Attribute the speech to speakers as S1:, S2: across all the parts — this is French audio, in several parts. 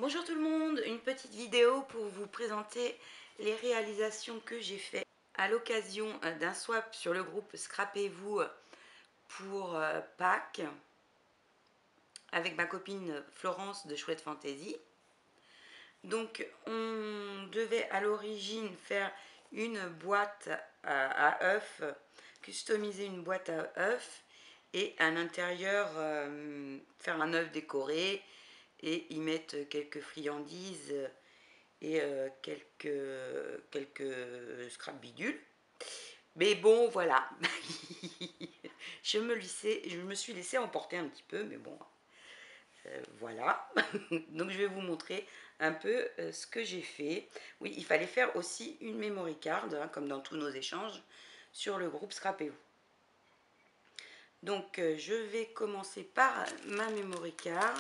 S1: Bonjour tout le monde, une petite vidéo pour vous présenter les réalisations que j'ai faites à l'occasion d'un swap sur le groupe Scrapez-vous pour Pâques avec ma copine Florence de Chouette Fantasy. Donc on devait à l'origine faire une boîte à œufs, customiser une boîte à œufs et à l'intérieur faire un œuf décoré et y mettre quelques friandises et quelques scrap bidules. Mais bon, voilà. je me suis laissé emporter un petit peu, mais bon, voilà. Donc je vais vous montrer un peu ce que j'ai fait. Oui, il fallait faire aussi une memory card, hein, comme dans tous nos échanges, sur le groupe Scrapez-vous. Donc je vais commencer par ma memory card.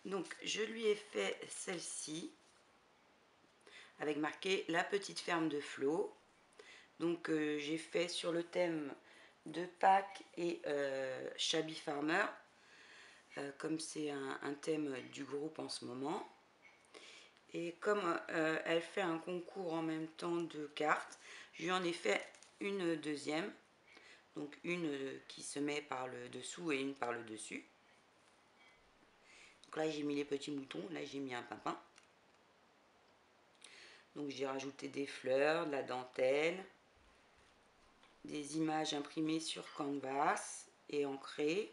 S1: Donc je lui ai fait celle-ci avec marqué la petite ferme de Flo. Donc j'ai fait sur le thème de Pâques et Shabby Farmer, comme c'est un thème du groupe en ce moment. Et comme elle fait un concours en même temps de cartes, je lui en ai fait une deuxième. Donc une qui se met par le dessous et une par le dessus. Donc là j'ai mis les petits moutons, là j'ai mis un pimpin. Donc j'ai rajouté des fleurs, de la dentelle, des images imprimées sur canvas et ancrées.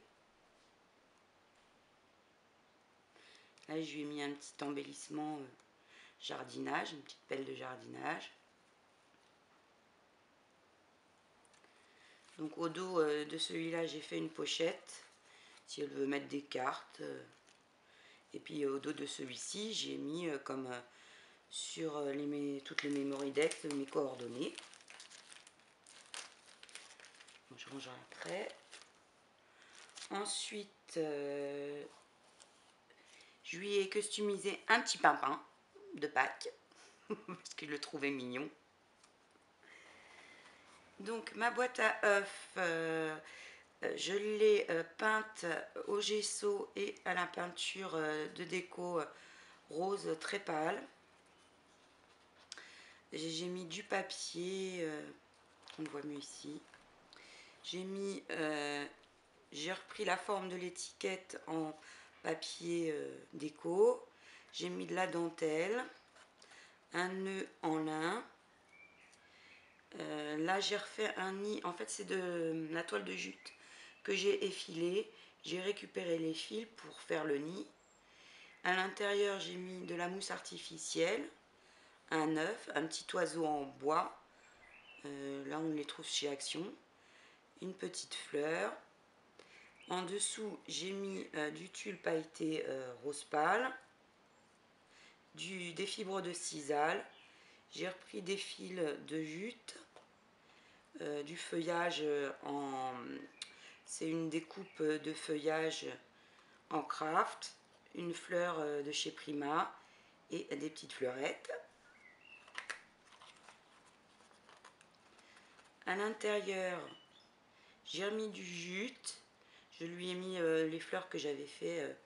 S1: Là je lui ai mis un petit embellissement jardinage, une petite pelle de jardinage. Donc au dos de celui-là j'ai fait une pochette si elle veut mettre des cartes. Et puis au dos de celui-ci j'ai mis comme sur toutes les memory decks mes coordonnées. Donc, je range après. Ensuite je lui ai customisé un petit pimpin de Pâques parce que je le trouvais mignon. Donc ma boîte à œufs, je l'ai peinte au gesso et à la peinture de déco rose très pâle. J'ai mis du papier, on le voit mieux ici. J'ai repris la forme de l'étiquette en papier déco. J'ai mis de la dentelle, un nœud en lin. Là j'ai refait un nid, en fait c'est de la toile de jute que j'ai effilée. J'ai récupéré les fils pour faire le nid. À l'intérieur j'ai mis de la mousse artificielle, un œuf, un petit oiseau en bois. Là on les trouve chez Action. Une petite fleur. En dessous j'ai mis du tulle pailleté rose pâle, des fibres de sisal. J'ai repris des fils de jute. Du feuillage c'est une découpe de feuillage en craft, une fleur de chez Prima et des petites fleurettes. À l'intérieur j'ai remis du jute, je lui ai mis les fleurs que j'avais fait,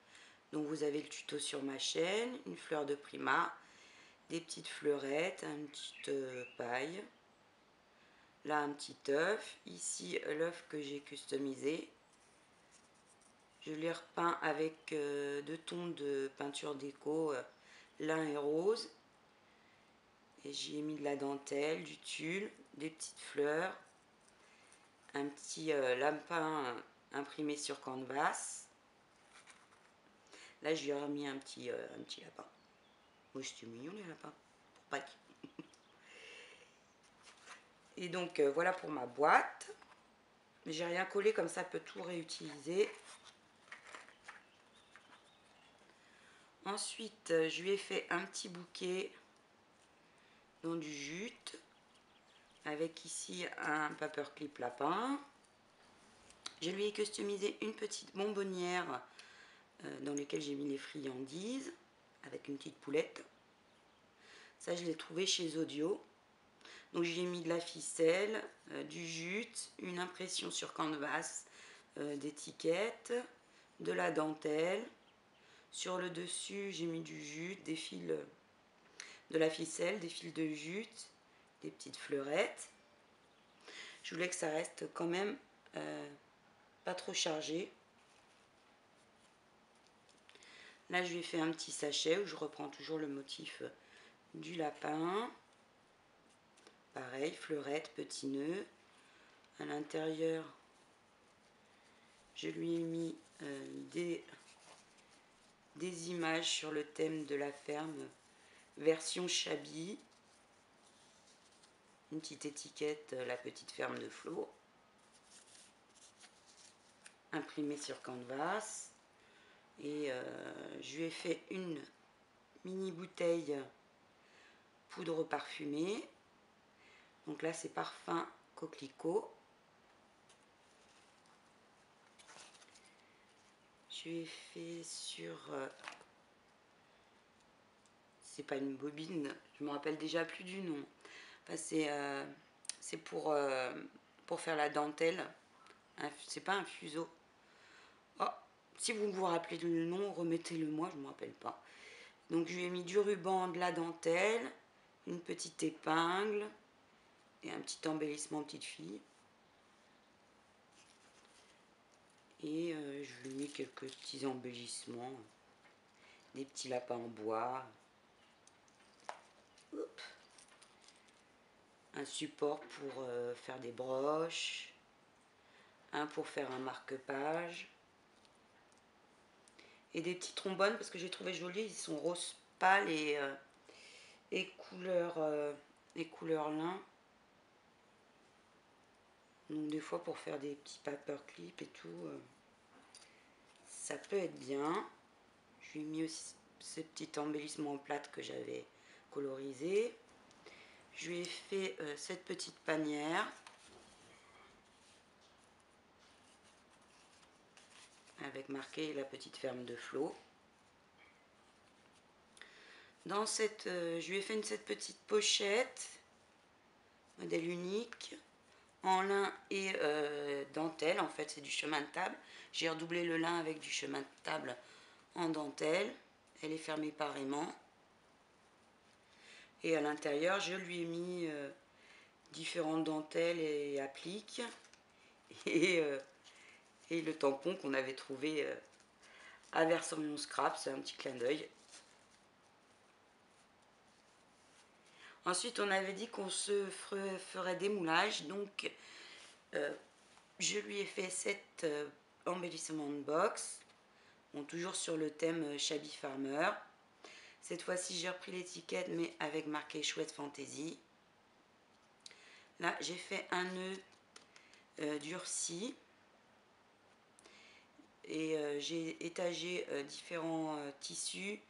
S1: donc vous avez le tuto sur ma chaîne, une fleur de Prima, des petites fleurettes, une petite paille. Là un petit œuf, ici l'œuf que j'ai customisé. Je l'ai repeint avec 2 tons de peinture déco, lin et rose. Et j'y ai mis de la dentelle, du tulle, des petites fleurs, un petit lapin imprimé sur canvas. Là je lui ai remis un petit lapin. Oui, c'était mignon les lapins, pour Pâques. Et donc voilà pour ma boîte. J'ai rien collé, comme ça peut tout réutiliser. Ensuite je lui ai fait un petit bouquet dans du jute avec ici un paperclip lapin. Je lui ai customisé une petite bonbonnière dans laquelle j'ai mis les friandises avec une petite poulette. Ça je l'ai trouvé chez Audio. Donc j'ai mis de la ficelle, du jute, une impression sur canvas d'étiquette, de la dentelle, Sur le dessus, j'ai mis du jute, des fils de la ficelle, des fils de jute, des petites fleurettes. Je voulais que ça reste quand même pas trop chargé. Là, je lui ai fait un petit sachet où je reprends toujours le motif du lapin. Pareil, fleurette, petit nœud. À l'intérieur, je lui ai mis des images sur le thème de la ferme, version Shabby. Une petite étiquette, la petite ferme de Flo. Imprimée sur canvas. Et je lui ai fait une mini bouteille poudre parfumée. Donc là, c'est parfum coquelicot. Je lui ai fait sur... c'est pas une bobine, je me rappelle déjà plus du nom. Enfin, c'est pour faire la dentelle. C'est pas un fuseau. Oh, si vous vous rappelez le nom, remettez-le moi, je ne me rappelle pas. Donc je lui ai mis du ruban, de la dentelle, une petite épingle et un petit embellissement petite fille. Et je lui ai mis quelques petits embellissements, des petits lapins en bois. Oups. Un support pour faire des broches, un pour faire un marque-page. Et des petits trombones parce que j'ai trouvé jolis, ils sont rose pâle et couleur lin. Donc des fois pour faire des petits paperclips et tout, ça peut être bien. Je lui ai mis aussi ce petit embellissement en plate que j'avais colorisé. Je lui ai fait cette petite panière avec marqué la petite ferme de Flo. Dans cette, je lui ai fait cette petite pochette, modèle unique, en lin et dentelle. En fait, c'est du chemin de table. J'ai redoublé le lin avec du chemin de table en dentelle. Elle est fermée par aimant. Et à l'intérieur, je lui ai mis différentes dentelles et appliques. Et le tampon qu'on avait trouvé à Versorion Scrap, c'est un petit clin d'œil. Ensuite, on avait dit qu'on se ferait des moulages, donc je lui ai fait cet embellissement de box, bon, toujours sur le thème Shabby Farmer. Cette fois-ci, j'ai repris l'étiquette, mais avec marqué Chouette Fantaisie. Là, j'ai fait un nœud durci et j'ai étagé différents tissus,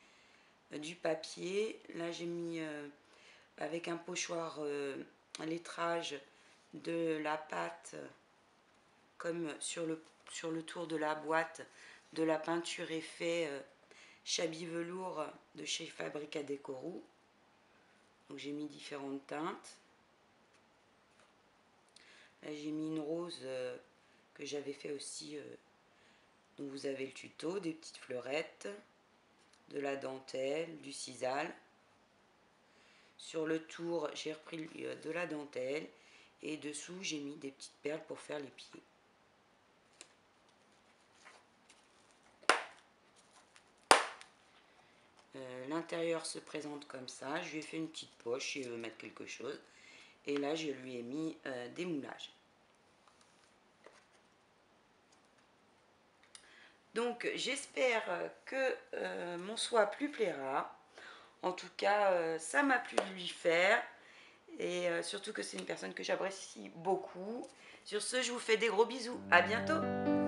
S1: du papier. Là, j'ai mis avec un pochoir un lettrage de la pâte, comme sur le tour de la boîte, de la peinture effet Shabby velours de chez Fabrica Decorou. Donc j'ai mis différentes teintes. Là j'ai mis une rose que j'avais fait aussi, dont vous avez le tuto, des petites fleurettes, de la dentelle, du sisal. Sur le tour, j'ai repris de la dentelle et dessous, j'ai mis des petites perles pour faire les pieds. L'intérieur se présente comme ça. Je lui ai fait une petite poche si je veux mettre quelque chose. Et là, je lui ai mis des moulages. Donc, j'espère que mon soie lui plaira. En tout cas, ça m'a plu de lui faire. Et surtout que c'est une personne que j'apprécie beaucoup. Sur ce, je vous fais des gros bisous. À bientôt!